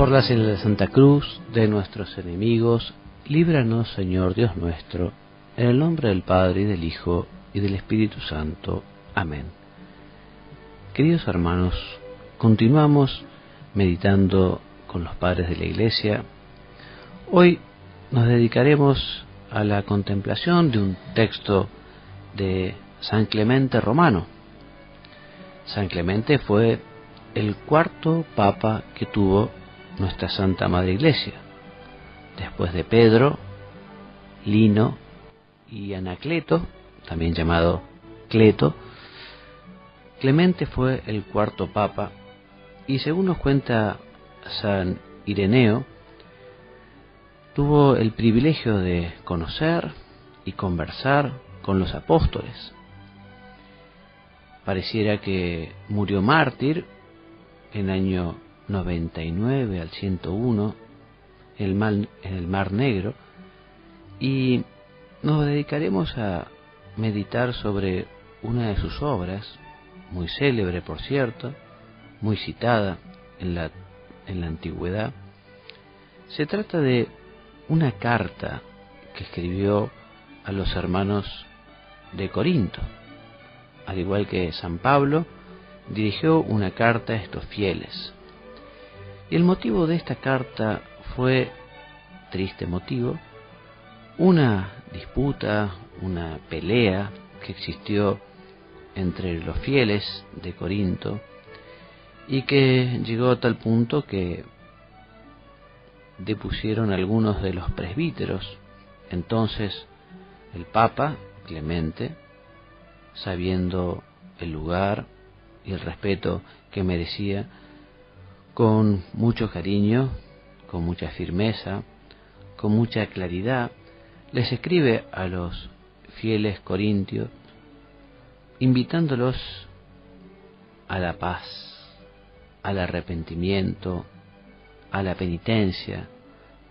Por la señal de Santa Cruz, de nuestros enemigos, líbranos, Señor Dios nuestro, en el nombre del Padre, y del Hijo, y del Espíritu Santo. Amén. Queridos hermanos, continuamos meditando con los padres de la Iglesia. Hoy nos dedicaremos a la contemplación de un texto de San Clemente Romano. San Clemente fue el cuarto papa que tuvo nuestra Santa Madre Iglesia, después de Pedro, Lino y Anacleto, también llamado Cleto. Clemente fue el cuarto papa y, según nos cuenta San Ireneo, tuvo el privilegio de conocer y conversar con los apóstoles. Pareciera que murió mártir en el año 99 al 101 en el Mar Negro, y nos dedicaremos a meditar sobre una de sus obras, muy célebre por cierto, muy citada en la antigüedad. Se trata de una carta que escribió a los hermanos de Corinto. Al igual que San Pablo, dirigió una carta a estos fieles. Y el motivo de esta carta fue, triste motivo, una disputa, una pelea que existió entre los fieles de Corinto y que llegó a tal punto que depusieron algunos de los presbíteros. Entonces el Papa Clemente, sabiendo el lugar y el respeto que merecía, con mucho cariño, con mucha firmeza, con mucha claridad, les escribe a los fieles corintios, invitándolos a la paz, al arrepentimiento, a la penitencia,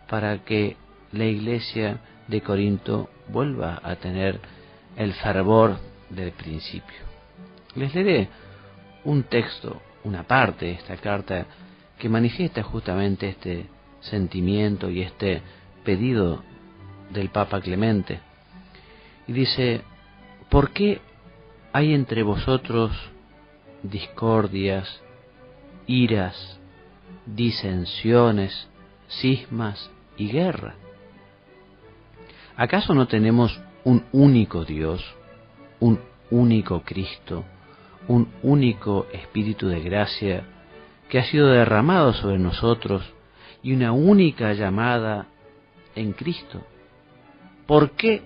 para que la Iglesia de Corinto vuelva a tener el fervor del principio. Les leeré un texto, una parte de esta carta que manifiesta justamente este sentimiento y este pedido del Papa Clemente. Y dice: ¿por qué hay entre vosotros discordias, iras, disensiones, cismas y guerra? ¿Acaso no tenemos un único Dios, un único Cristo, un único Espíritu de gracia que ha sido derramado sobre nosotros y una única llamada en Cristo? ¿Por qué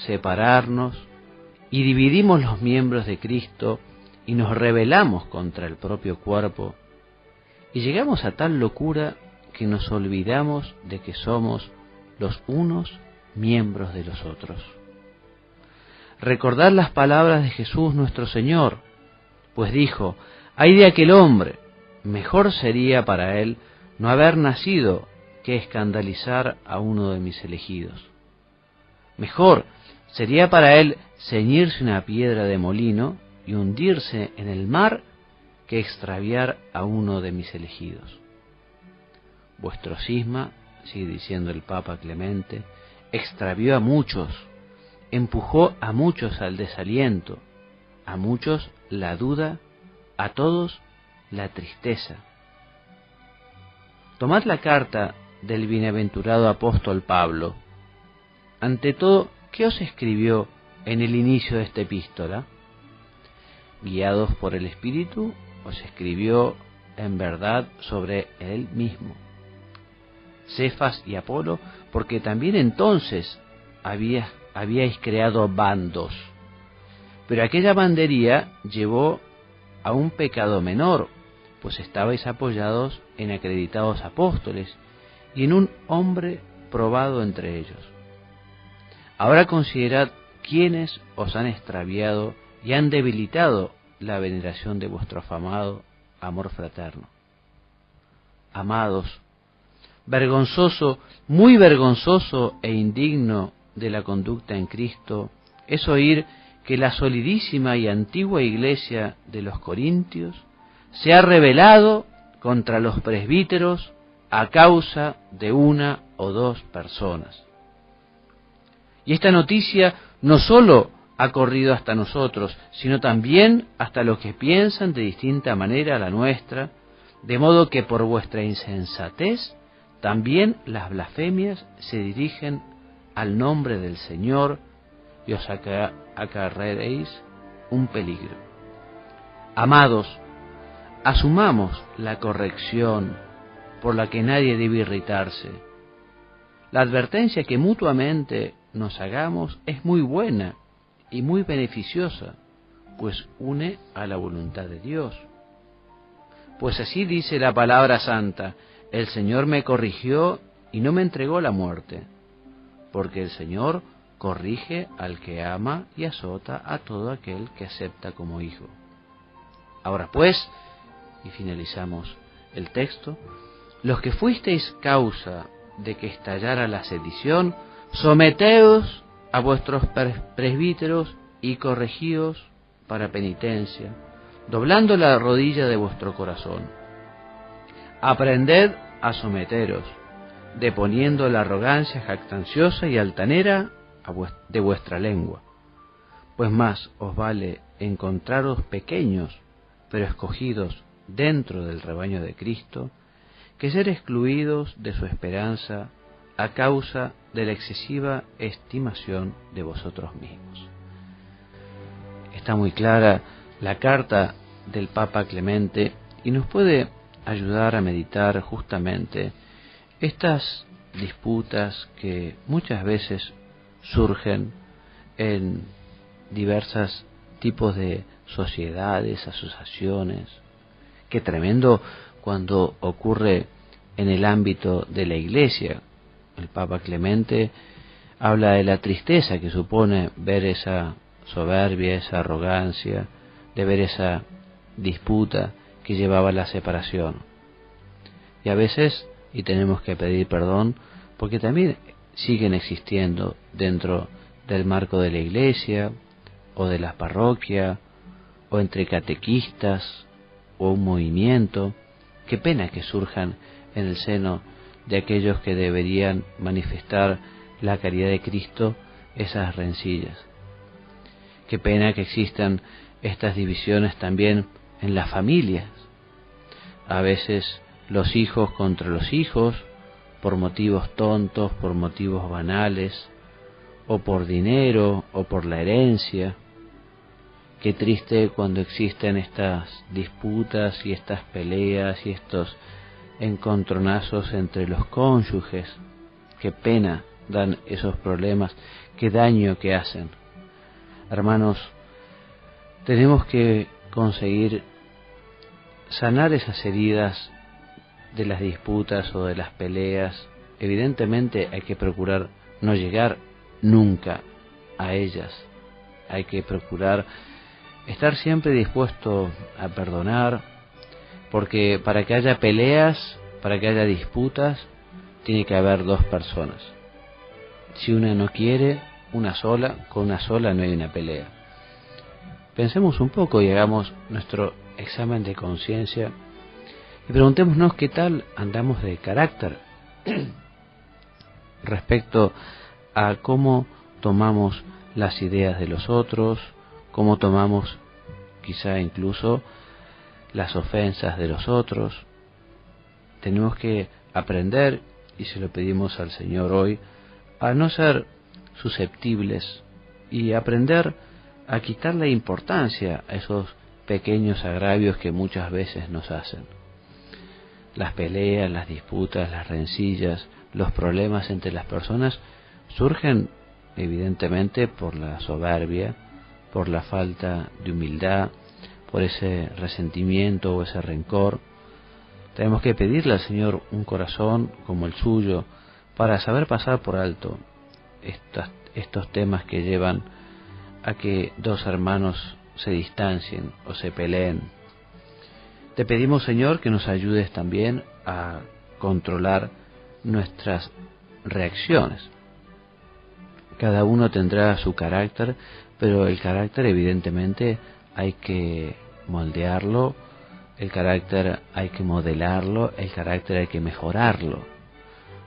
separarnos y dividimos los miembros de Cristo y nos rebelamos contra el propio cuerpo y llegamos a tal locura que nos olvidamos de que somos los unos miembros de los otros? Recordad las palabras de Jesús nuestro Señor, pues dijo: ay de aquel hombre, mejor sería para él no haber nacido que escandalizar a uno de mis elegidos. Mejor sería para él ceñirse una piedra de molino y hundirse en el mar que extraviar a uno de mis elegidos. Vuestro cisma, sigue diciendo el Papa Clemente, extravió a muchos, empujó a muchos al desaliento, a muchos la duda, a todos la tristeza. Tomad la carta del bienaventurado apóstol Pablo. Ante todo, ¿qué os escribió en el inicio de esta epístola? Guiados por el Espíritu, os escribió en verdad sobre él mismo. Cefas y Apolo, porque también entonces habíais creado bandos, pero aquella bandería llevó a un pecado menor, pues estabais apoyados en acreditados apóstoles y en un hombre probado entre ellos. Ahora considerad quiénes os han extraviado y han debilitado la veneración de vuestro afamado amor fraterno. Amados, vergonzoso, muy vergonzoso e indigno de la conducta en Cristo es oír que la solidísima y antigua Iglesia de los Corintios se ha rebelado contra los presbíteros a causa de una o dos personas. Y esta noticia no solo ha corrido hasta nosotros, sino también hasta los que piensan de distinta manera a la nuestra, de modo que por vuestra insensatez también las blasfemias se dirigen al nombre del Señor y os acarreéis un peligro. Amados, asumamos la corrección por la que nadie debe irritarse. La advertencia que mutuamente nos hagamos es muy buena y muy beneficiosa, pues une a la voluntad de Dios. Pues así dice la palabra santa: el Señor me corrigió y no me entregó la muerte, porque el Señor corrige al que ama y azota a todo aquel que acepta como hijo. Ahora pues, y finalizamos el texto, los que fuisteis causa de que estallara la sedición, someteos a vuestros presbíteros y corregíos para penitencia, doblando la rodilla de vuestro corazón. Aprended a someteros, deponiendo la arrogancia jactanciosa y altanera de vuestra lengua, pues más os vale encontraros pequeños, pero escogidos dentro del rebaño de Cristo, que ser excluidos de su esperanza a causa de la excesiva estimación de vosotros mismos. Está muy clara la carta del Papa Clemente y nos puede ayudar a meditar justamente estas disputas que muchas veces surgen en diversos tipos de sociedades, asociaciones. Qué tremendo cuando ocurre en el ámbito de la Iglesia. El Papa Clemente habla de la tristeza que supone ver esa soberbia, esa arrogancia, de ver esa disputa que llevaba a la separación. Y a veces, y tenemos que pedir perdón, porque también siguen existiendo dentro del marco de la Iglesia, o de la parroquia, o entre catequistas, o un movimiento. Qué pena que surjan en el seno de aquellos que deberían manifestar la caridad de Cristo esas rencillas. Qué pena que existan estas divisiones también en las familias. A veces los hijos contra los hijos, por motivos tontos, por motivos banales, o por dinero, o por la herencia. Qué triste cuando existen estas disputas y estas peleas y estos encontronazos entre los cónyuges. Qué pena dan esos problemas, qué daño que hacen. Hermanos, tenemos que conseguir sanar esas heridas de las disputas o de las peleas. Evidentemente hay que procurar no llegar nunca a ellas. Hay que procurar estar siempre dispuesto a perdonar, porque para que haya peleas, para que haya disputas, tiene que haber dos personas. Si una no quiere, una sola, con una sola no hay una pelea. Pensemos un poco y hagamos nuestro examen de conciencia y preguntémonos qué tal andamos de carácter respecto a cómo tomamos las ideas de los otros, cómo tomamos quizá incluso las ofensas de los otros. Tenemos que aprender, y se lo pedimos al Señor hoy, a no ser susceptibles y aprender a quitarle importancia a esos pequeños agravios que muchas veces nos hacen. Las peleas, las disputas, las rencillas, los problemas entre las personas surgen evidentemente por la soberbia, por la falta de humildad, por ese resentimiento o ese rencor. Tenemos que pedirle al Señor un corazón como el suyo para saber pasar por alto estos temas que llevan a que dos hermanos se distancien o se peleen. Te pedimos, Señor, que nos ayudes también a controlar nuestras reacciones. Cada uno tendrá su carácter, pero el carácter evidentemente hay que moldearlo El carácter hay que modelarlo, el carácter hay que mejorarlo.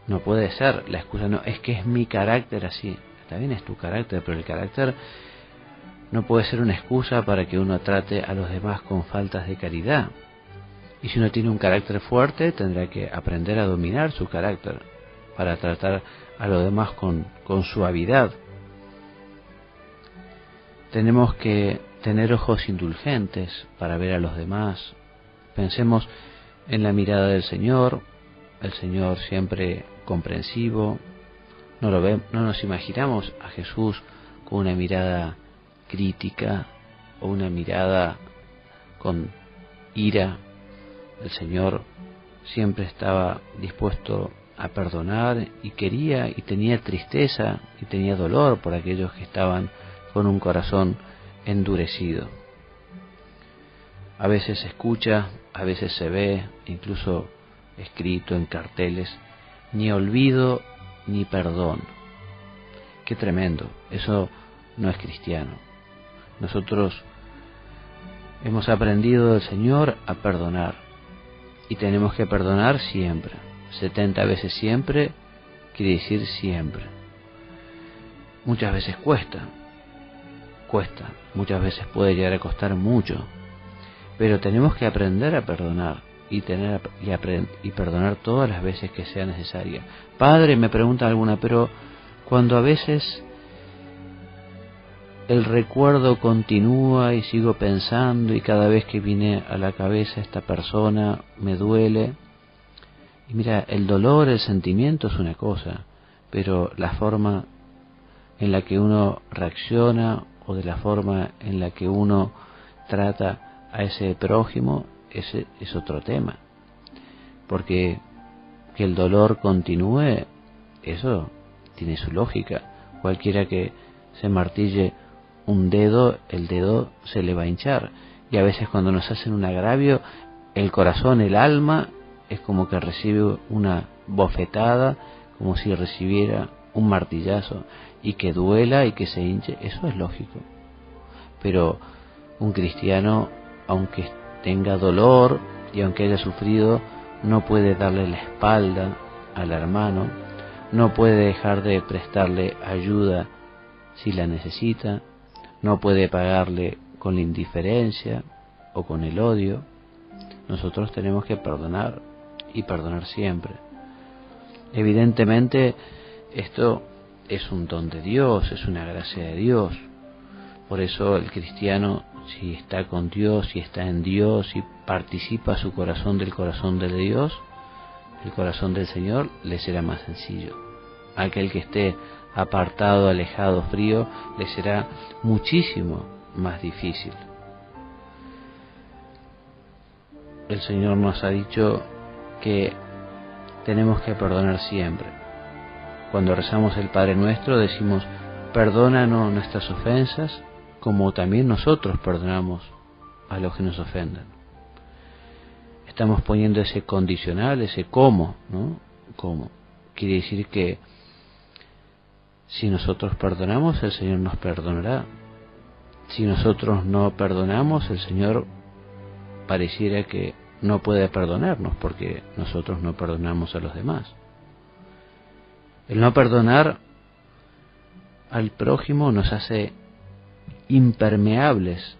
No puede ser la excusa, no, es que es mi carácter así. Está bien, es tu carácter, pero el carácter no puede ser una excusa para que uno trate a los demás con faltas de caridad. Y si uno tiene un carácter fuerte, tendrá que aprender a dominar su carácter para tratar a los demás con suavidad. Tenemos que tener ojos indulgentes para ver a los demás. Pensemos en la mirada del Señor, el Señor siempre comprensivo. No nos imaginamos a Jesús con una mirada crítica o una mirada con ira. El Señor siempre estaba dispuesto a perdonar y quería y tenía tristeza y tenía dolor por aquellos que estaban con un corazón endurecido. A veces se escucha, a veces se ve, incluso escrito en carteles, ni olvido ni perdón. Qué tremendo, eso no es cristiano. Nosotros hemos aprendido del Señor a perdonar y tenemos que perdonar siempre. 70 veces siempre quiere decir siempre. Muchas veces cuesta, muchas veces puede llegar a costar mucho, pero tenemos que aprender a perdonar y perdonar todas las veces que sea necesaria. Padre, me pregunta alguna, pero cuando a veces el recuerdo continúa y sigo pensando y cada vez que viene a la cabeza esta persona me duele. Y mira, el dolor, el sentimiento es una cosa, pero la forma en la que uno reacciona o de la forma en la que uno trata a ese prójimo, ese es otro tema. Porque que el dolor continúe, eso tiene su lógica. Cualquiera que se martille un dedo, el dedo se le va a hinchar. Y a veces cuando nos hacen un agravio, el corazón, el alma, es como que recibe una bofetada, como si recibiera un martillazo, y que duela y que se hinche, eso es lógico. Pero un cristiano, aunque tenga dolor y aunque haya sufrido, no puede darle la espalda al hermano, no puede dejar de prestarle ayuda si la necesita, no puede pagarle con la indiferencia o con el odio. Nosotros tenemos que perdonar y perdonar siempre. Evidentemente esto es un don de Dios, es una gracia de Dios. Por eso el cristiano, si está con Dios, si está en Dios y participa su corazón del corazón de Dios, el corazón del Señor, le será más sencillo. Aquel que esté apartado, alejado, frío, le será muchísimo más difícil. El Señor nos ha dicho que tenemos que perdonar siempre. Cuando rezamos el Padre Nuestro decimos: perdónanos nuestras ofensas, como también nosotros perdonamos a los que nos ofendan. Estamos poniendo ese condicional, ese cómo, ¿no? ¿Cómo? Quiere decir que si nosotros perdonamos, el Señor nos perdonará. Si nosotros no perdonamos, el Señor pareciera que no puede perdonarnos porque nosotros no perdonamos a los demás. El no perdonar al prójimo nos hace impermeables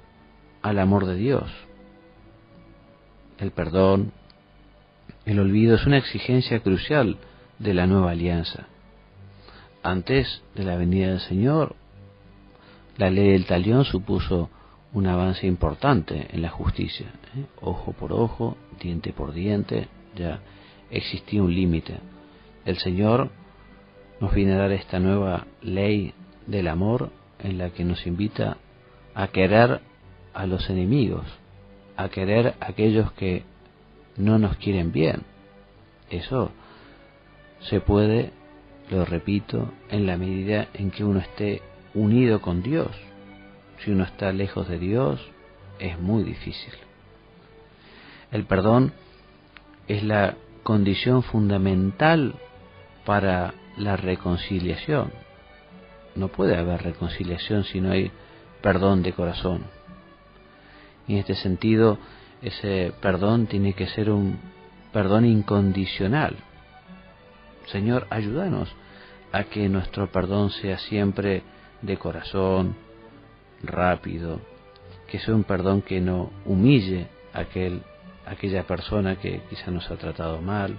al amor de Dios. El perdón, el olvido es una exigencia crucial de la nueva alianza. Antes de la venida del Señor, la ley del talión supuso un avance importante en la justicia. Ojo por ojo, diente por diente, ya existía un límite. El Señor nos viene a dar esta nueva ley del amor en la que nos invita a querer a los enemigos, a querer a aquellos que no nos quieren bien. Eso se puede, lo repito, en la medida en que uno esté unido con Dios. Si uno está lejos de Dios, es muy difícil. El perdón es la condición fundamental para la reconciliación. No puede haber reconciliación si no hay perdón de corazón. Y en este sentido, ese perdón tiene que ser un perdón incondicional. Señor, ayúdanos a que nuestro perdón sea siempre de corazón, rápido, que sea un perdón que no humille a aquella persona que quizá nos ha tratado mal,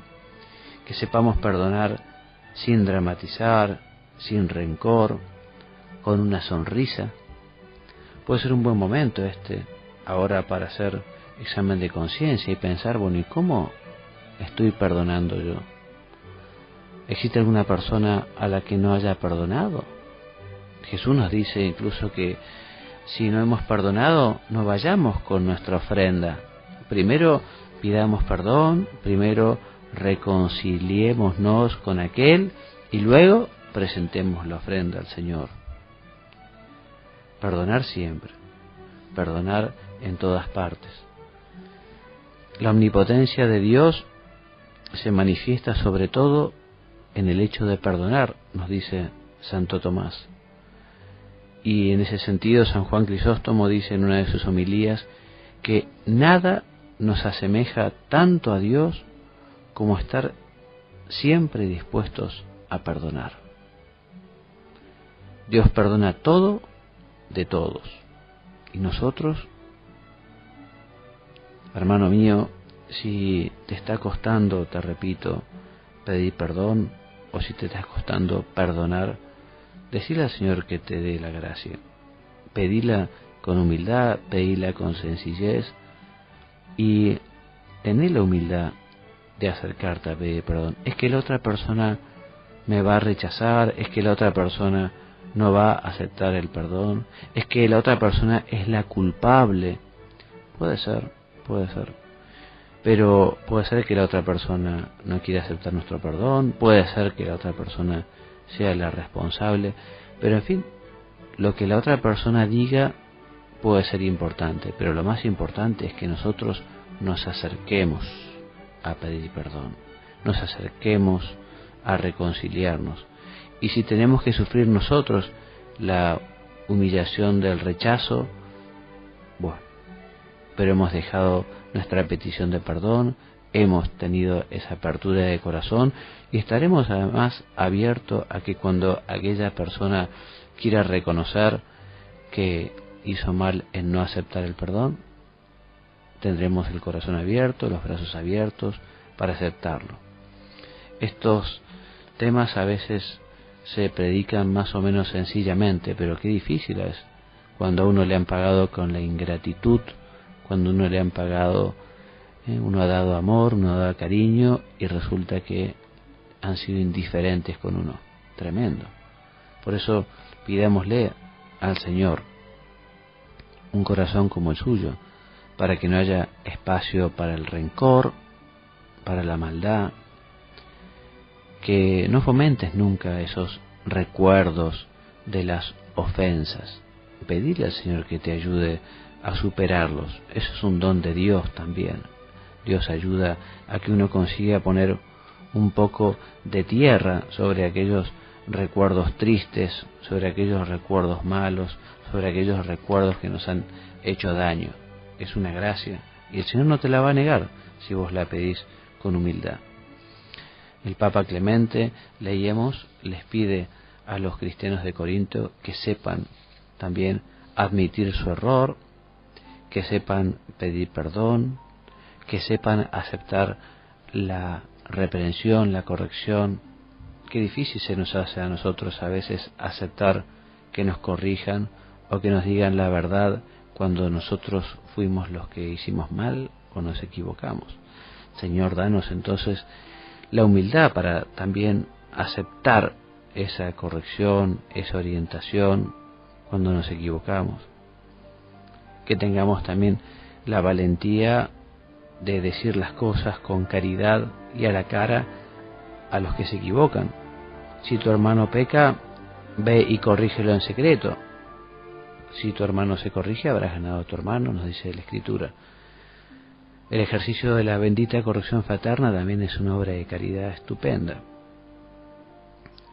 que sepamos perdonar sin dramatizar, sin rencor, con una sonrisa. Puede ser un buen momento ahora para hacer examen de conciencia y pensar, bueno, ¿y cómo estoy perdonando yo? ¿Existe alguna persona a la que no haya perdonado? Jesús nos dice incluso que si no hemos perdonado, no vayamos con nuestra ofrenda. Primero pidamos perdón, primero reconciliémonos con aquel y luego presentemos la ofrenda al Señor. Perdonar siempre, perdonar en todas partes. La omnipotencia de Dios se manifiesta sobre todo en el hecho de perdonar, nos dice Santo Tomás. Y en ese sentido San Juan Crisóstomo dice en una de sus homilías que nada nos asemeja tanto a Dios como estar siempre dispuestos a perdonar. Dios perdona todo de todos. Y nosotros, hermano mío, si te está costando, te repito, pedir perdón, o si te está costando perdonar, decile al Señor que te dé la gracia. Pedila con humildad, pedila con sencillez y tené la humildad de acercarte a pedir perdón. Es que la otra persona me va a rechazar, es que la otra persona no va a aceptar el perdón, es que la otra persona es la culpable. Puede ser. Pero puede ser que la otra persona no quiera aceptar nuestro perdón, puede ser que la otra persona sea la responsable, pero en fin, lo que la otra persona diga puede ser importante, pero lo más importante es que nosotros nos acerquemos a pedir perdón, nos acerquemos a reconciliarnos. Y si tenemos que sufrir nosotros la humillación del rechazo, bueno, pero hemos dejado nuestra petición de perdón, hemos tenido esa apertura de corazón y estaremos además abiertos a que cuando aquella persona quiera reconocer que hizo mal en no aceptar el perdón, tendremos el corazón abierto, los brazos abiertos para aceptarlo. Estos temas a veces se predican más o menos sencillamente, pero qué difícil es cuando a uno le han pagado con la ingratitud, cuando uno le han pagado, uno ha dado amor, uno ha dado cariño y resulta que han sido indiferentes con uno. Tremendo. Por eso pidámosle al Señor un corazón como el suyo, para que no haya espacio para el rencor, para la maldad, que no fomentes nunca esos recuerdos de las ofensas. Pedirle al Señor que te ayude a superarlos. Eso es un don de Dios también. Dios ayuda a que uno consiga poner un poco de tierra sobre aquellos recuerdos tristes, sobre aquellos recuerdos malos, sobre aquellos recuerdos que nos han hecho daño. Es una gracia y el Señor no te la va a negar si vos la pedís con humildad. El Papa Clemente, leíamos, les pide a los cristianos de Corinto que sepan también admitir su error, que sepan pedir perdón, que sepan aceptar la reprensión, la corrección. Qué difícil se nos hace a nosotros a veces aceptar que nos corrijan o que nos digan la verdad cuando nosotros fuimos los que hicimos mal o nos equivocamos. Señor, danos entonces la humildad para también aceptar esa corrección, esa orientación cuando nos equivocamos. Que tengamos también la valentía de decir las cosas con caridad y a la cara a los que se equivocan. Si tu hermano peca, ve y corrígelo en secreto. Si tu hermano se corrige, habrás ganado a tu hermano, nos dice la Escritura. El ejercicio de la bendita corrección fraterna también es una obra de caridad estupenda.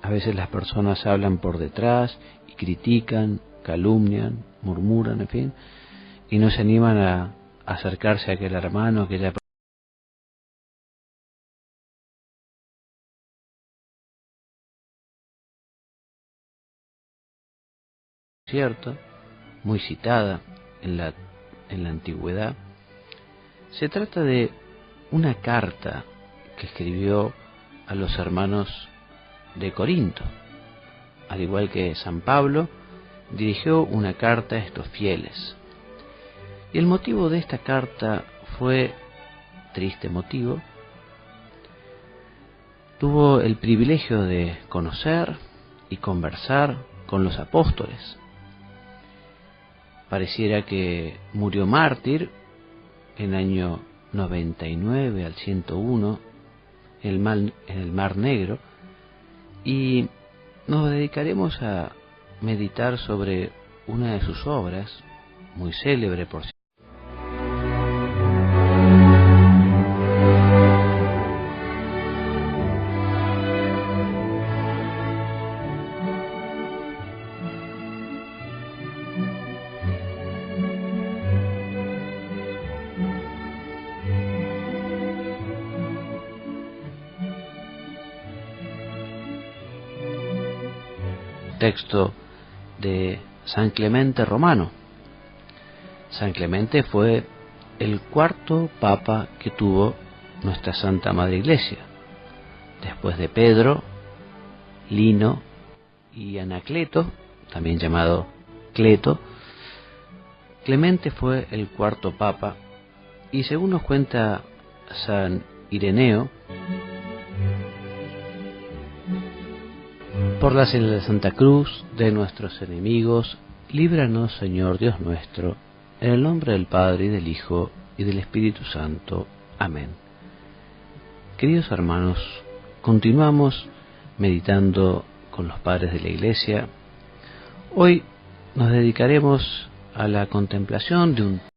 A veces las personas hablan por detrás y critican, calumnian, murmuran, en fin, y no se animan a acercarse a aquel hermano, aquella cierto, muy citada en la antigüedad. Se trata de una carta que escribió a los hermanos de Corinto. Al igual que San Pablo, dirigió una carta a estos fieles. Y el motivo de esta carta fue, triste motivo, tuvo el privilegio de conocer y conversar con los apóstoles. Pareciera que murió mártir en el año 99 al 101 en el Mar Negro, y nos dedicaremos a meditar sobre una de sus obras, muy célebre por cierto. Texto de San Clemente Romano. San Clemente fue el cuarto papa que tuvo nuestra Santa Madre Iglesia, después de Pedro, Lino y Anacleto, también llamado Cleto. Clemente fue el cuarto papa, y según nos cuenta San Ireneo, por la señal de Santa Cruz de nuestros enemigos, líbranos, Señor Dios nuestro, en el nombre del Padre, y del Hijo, y del Espíritu Santo. Amén. Queridos hermanos, continuamos meditando con los padres de la Iglesia. Hoy nos dedicaremos a la contemplación de un